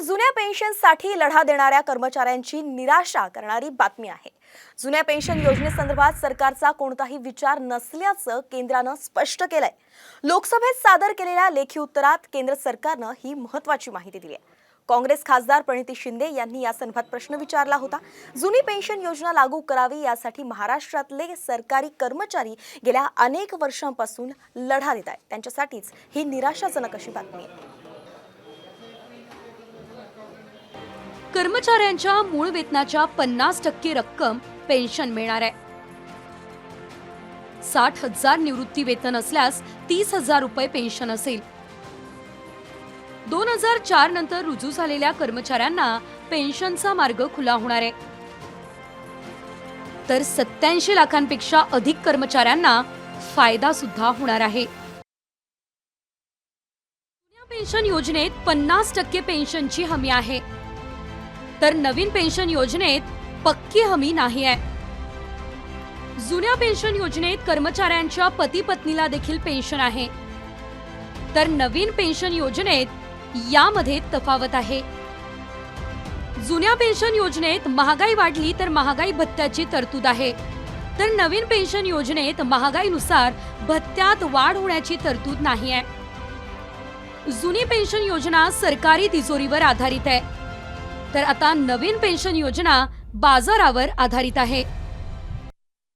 जुन्या पेन्शनसाठी लढा देणाऱ्या कर्मचाऱ्यांची निराशा करणारी बातमी आहे। जुन्या पेन्शन योजनेसंदर्भात सरकारचा कोणताही विचार नसल्याचं केंद्रानं स्पष्ट केलंय। लोकसभेत सादर केलेल्या लेखी उत्तरात केंद्र सरकारनं ही महत्त्वाची माहिती दिली आहे। काँग्रेस खासदार प्रणिती शिंदे यांनी या संदर्भात प्रश्न विचारला होता। जुनी पेन्शन योजना लागू करावी यासाठी महाराष्ट्रातले सरकारी कर्मचारी गेल्या अनेक वर्षांपासून लढा देत आहेत। त्यांच्यासाठीच ही निराशाजनक अशी बातमी आहे। कर्मचाऱ्यांच्या मूळ वेतनाच्या 50% रक्कम पेन्शन मिळणार आहे। 60,000 निवृत्ती वेतन असल्यास 30,000 रुपये पेन्शन असेल। 2004 नंतर रुजू झालेल्या कर्मचाऱ्यांना पेन्शनचा मार्ग खुला होणार आहे, तर 87 लाखांपेक्षा अधिक कर्मचाऱ्यांना फायदा सुद्धा होणार आहे। जुन्या पेन्शन योजनेत 50% पेन्शनची हमी आहे, तर नवीन पेन्शन योजनेत पक्की हमी नाही आहे। जुन्या पेन्शन योजनेत कर्मचाऱ्यांच्या पती पत्नीला देखील पेन्शन आहे, तर नवीन पेन्शन योजनेत यामध्ये तफावत आहे। जुन्या पेन्शन योजनेत महागाई वाढली तर महागाई भत्त्याची तरतूद आहे, तर नवीन पेन्शन योजनेत महागाईनुसार भत्त्यात वाढ होण्याची तरतूद नाही आहे। जुनी पेन्शन योजना सरकारी तिजोरीवर आधारित आहे, तर आता नवीन पेन्शन योजना बाजारावर आधारित आहे।